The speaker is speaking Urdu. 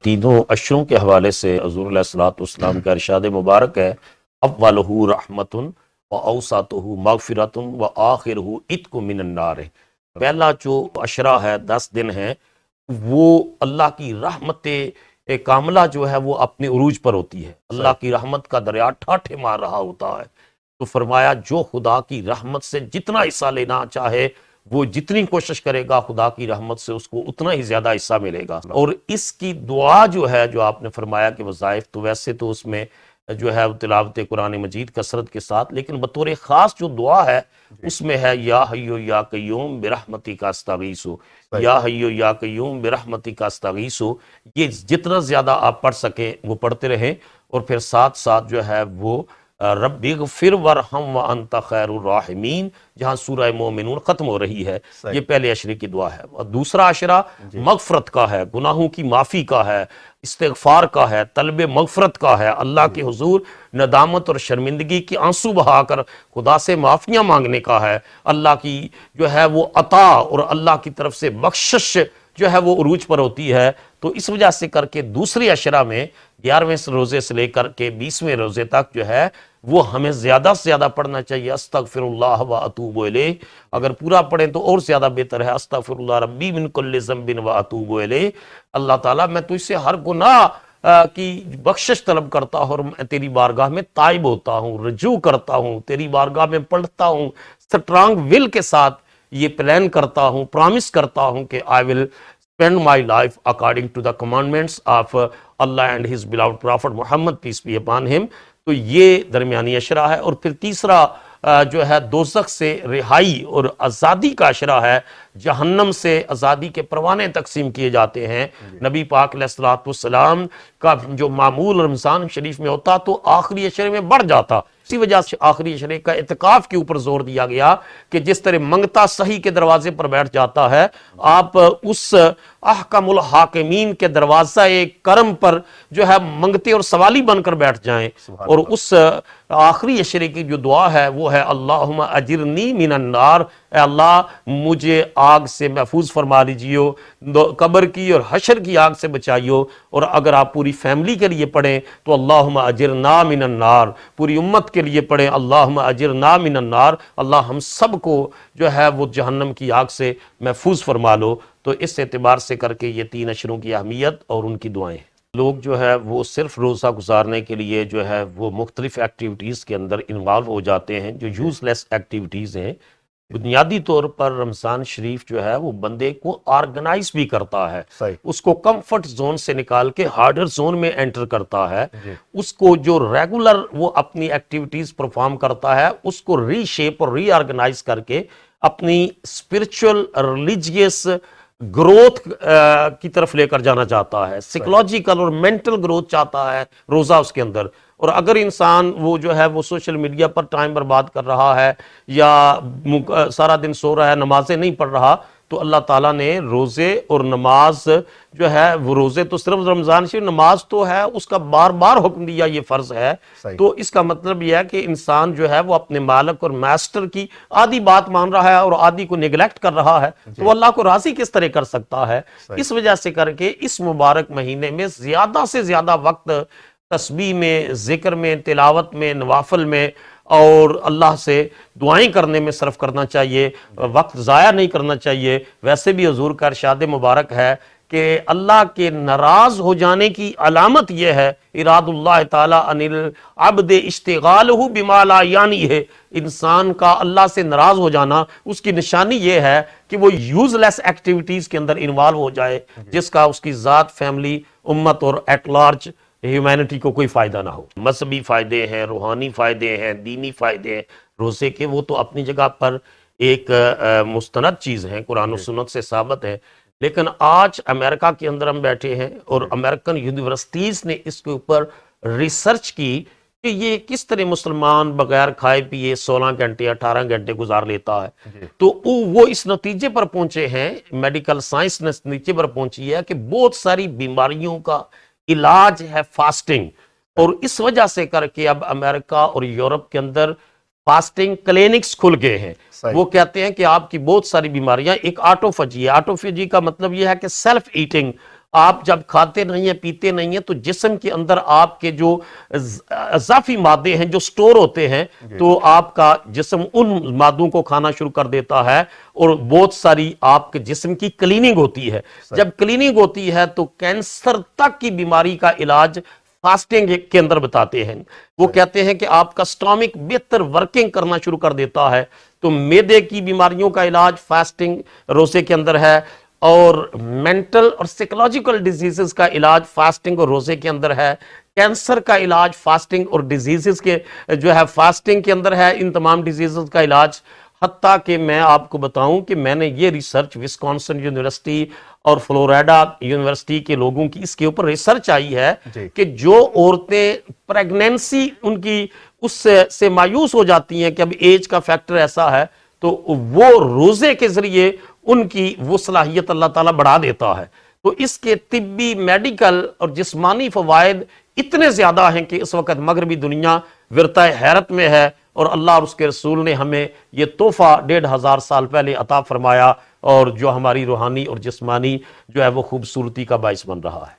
تینوں اشروں کے حوالے سے حضور علیہ الصلوۃ والسلام کا ارشاد مبارک ہے، اولہ رحمت و اوسطہ مغفرۃ و آخرہ عتق من النار۔ پہلا جو عشرہ ہے، 10 دن ہے، وہ اللہ کی رحمت کاملہ جو ہے وہ اپنے عروج پر ہوتی ہے، اللہ کی رحمت کا دریا ٹھاٹھے مار رہا ہوتا ہے۔ تو فرمایا جو خدا کی رحمت سے جتنا حصہ لینا چاہے، وہ جتنی کوشش کرے گا خدا کی رحمت سے اس کو اتنا ہی زیادہ حصہ ملے گا۔ اور اس کی دعا جو ہے، جو آپ نے فرمایا کہ وظائف، تو ویسے تو اس میں جو ہے تلاوت قرآن مجید کثرت کے ساتھ، لیکن بطور خاص جو دعا ہے اس میں ہے یا حیو یا قیوم برحمتک استغیث، یا حیو یا قیوم برحمتک استغیث۔ یہ جتنا زیادہ آپ پڑھ سکیں وہ پڑھتے رہیں، اور پھر ساتھ ساتھ جو ہے وہ رب اغفر ورحم وانت خیر الراحمین، جہاں سورہ مومنون ختم ہو رہی ہے، یہ پہلے عشرے کی دعا ہے۔ اور دوسرا عشرہ مغفرت کا ہے، گناہوں کی معافی کا ہے، استغفار کا ہے، طلب مغفرت کا ہے، اللہ کے حضور ندامت اور شرمندگی کی آنسو بہا کر خدا سے معافیاں مانگنے کا ہے، اللہ کی جو ہے وہ عطا اور اللہ کی طرف سے بخشش جو ہے وہ عروج پر ہوتی ہے۔ تو اس وجہ سے کر کے دوسری عشرہ میں 11ویں روزے سے لے کر کے 20ویں روزے تک جو ہے وہ ہمیں زیادہ سے زیادہ پڑھنا چاہیے، استغفر اللہ و اتوب الیہ۔ اگر پورا پڑھیں تو اور زیادہ بہتر ہے، استغفر اللہ ربی من کل ذنب و اتوب الیہ۔ اللہ تعالیٰ میں تو اس سے ہر گناہ کی بخشش طلب کرتا ہوں، اور میں تیری بارگاہ میں تائب ہوتا ہوں، رجوع کرتا ہوں، تیری بارگاہ میں پڑھتا ہوں، سٹرانگ ول کے ساتھ یہ پلان کرتا ہوں، پرامس کرتا ہوں کہ I will spend my life according to the commandments of Allah and his beloved prophet Muhammad peace be upon him۔ تو یہ درمیانی عشرہ ہے۔ اور پھر تیسرا جو ہے دوزخ سے رہائی اور آزادی کا عشرہ ہے، جہنم سے آزادی کے پروانے تقسیم کیے جاتے ہیں۔ نبی پاک علیہ الصلوۃ والسلام کا جو معمول رمضان شریف میں ہوتا تو آخری عشرے میں بڑھ جاتا، اسی وجہ سے آخری عشرے کا اعتکاف کے اوپر زور دیا گیا کہ جس طرح منگتا صحیح کے دروازے پر بیٹھ جاتا ہے، آپ اس احکم الحاکمین کے دروازہ کرم پر جو ہے منگتے اور سوالی بن کر بیٹھ جائیں۔ اور اس آخری عشرے کی جو دعا ہے وہ ہے اللہم اجرنی من النار، اے اللہ مجھے آگ سے محفوظ فرما لیجیو، قبر کی اور حشر کی آگ سے بچائیو۔ اور اگر آپ پوری فیملی کے لیے پڑھیں تو اللہم اجرنا من النار، پوری امت کے لیے پڑھیں اللہم اجرنا من النار، اللہ ہم سب کو جو ہے وہ جہنم کی آگ سے محفوظ فرما لو۔ تو اس اعتبار سے کر کے یہ 3 عشروں کی اہمیت اور ان کی دعائیں ہیں۔ لوگ جو ہے وہ صرف روزہ گزارنے کے لیے جو ہے وہ مختلف ایکٹیویٹیز کے اندر انوالو ہو جاتے ہیں جو یوز لیس ایکٹیویٹیز ہیں۔ بنیادی طور پر رمضان شریف جو ہے وہ بندے کو آرگنائز بھی کرتا ہے، اس کو کمفرٹ زون سے نکال کے ہارڈر زون میں انٹر کرتا ہے، اس کو جو ریگولر وہ اپنی ایکٹیویٹیز پرفارم کرتا ہے اس کو ری شیپ اور ری آرگنائز کر کے اپنی اسپرچل ریلیجیس گروتھ کی طرف لے کر جانا چاہتا ہے، سائیکولوجیکل اور مینٹل گروتھ چاہتا ہے روزہ اس کے اندر۔ اور اگر انسان وہ جو ہے وہ سوشل میڈیا پر ٹائم برباد کر رہا ہے یا سارا دن سو رہا ہے، نمازیں نہیں پڑھ رہا، تو اللہ تعالیٰ نے روزے اور نماز جو ہے وہ روزے تو صرف رمضان شریف، نماز تو ہے اس کا بار بار حکم دیا، یہ فرض ہے۔ تو اس کا مطلب یہ ہے کہ انسان جو ہے وہ اپنے مالک اور ماسٹر کی آدھی بات مان رہا ہے اور آدھی کو نیگلیکٹ کر رہا ہے، تو وہ اللہ کو راضی کس طرح کر سکتا ہے؟ اس وجہ سے کر کے اس مبارک مہینے میں زیادہ سے زیادہ وقت تسبیح میں، ذکر میں، تلاوت میں، نوافل میں اور اللہ سے دعائیں کرنے میں صرف کرنا چاہیے، وقت ضائع نہیں کرنا چاہیے۔ ویسے بھی حضور کا ارشاد مبارک ہے کہ اللہ کے ناراض ہو جانے کی علامت یہ ہے، اراد اللہ تعالی عن العبد اشتغالہ بما لا یعنی ہے، انسان کا اللہ سے ناراض ہو جانا اس کی نشانی یہ ہے کہ وہ یوز لیس ایکٹیویٹیز کے اندر انوالو ہو جائے جس کا اس کی ذات، فیملی، امت اور ایٹ لارج ہیومینٹی کو کوئی فائدہ نہ ہو۔ مذہبی فائدے ہیں، روحانی فائدے ہیں، دینی فائدے ہیں روزے کے، وہ تو اپنی جگہ پر ایک مستند چیز ہیں، قرآن و سنت سے ثابت ہے۔ لیکن آج امریکہ کے اندر ہم بیٹھے ہیں اور امریکن یونیورسٹیز نے اس کے اوپر ریسرچ کی کہ یہ کس طرح مسلمان بغیر کھائے پیے 16 گھنٹے 18 گھنٹے گزار لیتا ہے۔ تو وہ اس نتیجے پر پہنچے ہیں، میڈیکل سائنس نے اس نتیجے پر پہنچی ہے کہ بہت ساری بیماریوں کا علاج ہے فاسٹنگ، اور اس وجہ سے کر کے اب امریکہ اور یورپ کے اندر فاسٹنگ کلینکس کھل گئے ہیں۔ وہ کہتے ہیں کہ آپ کی بہت ساری بیماریاں، ایک آٹوفیجی ہے، آٹوفیجی کا مطلب یہ ہے کہ سیلف ایٹنگ، آپ جب کھاتے نہیں ہیں پیتے نہیں ہیں تو جسم کے اندر آپ کے جو اضافی مادے ہیں جو سٹور ہوتے ہیں تو آپ کا جسم ان مادوں کو کھانا شروع کر دیتا ہے اور بہت ساری آپ کے جسم کی کلیننگ ہوتی ہے. جب کلیننگ ہوتی ہے تو کینسر تک کی بیماری کا علاج فاسٹنگ کے اندر بتاتے ہیں. وہ کہتے ہیں کہ آپ کا سٹامک بہتر ورکنگ کرنا شروع کر دیتا ہے. تو معدے کی بیماریوں کا علاج فاسٹنگ روزے کے اندر ہے, اور مینٹل اور سائیکولوجیکل ڈیزیزز کا علاج فاسٹنگ اور روزے کے اندر ہے. کینسر کا علاج فاسٹنگ اور ڈیزیزز کے جو ہے فاسٹنگ کے اندر ہے. ان تمام ڈیزیزز کا علاج, حتیٰ کہ میں آپ کو بتاؤں کہ میں نے یہ ریسرچ وسکونسن یونیورسٹی اور فلوریڈا یونیورسٹی کے لوگوں کی اس کے اوپر ریسرچ آئی ہے کہ جو عورتیں پریگنینسی ان کی اس سے مایوس ہو جاتی ہیں کہ اب ایج کا فیکٹر ایسا ہے, تو وہ روزے کے ذریعے ان کی وہ صلاحیت اللہ تعالیٰ بڑھا دیتا ہے. تو اس کے طبی, میڈیکل اور جسمانی فوائد اتنے زیادہ ہیں کہ اس وقت مغربی دنیا ورطہ حیرت میں ہے, اور اللہ اور اس کے رسول نے ہمیں یہ تحفہ 1500 سال پہلے عطا فرمایا, اور جو ہماری روحانی اور جسمانی جو ہے وہ خوبصورتی کا باعث بن رہا ہے.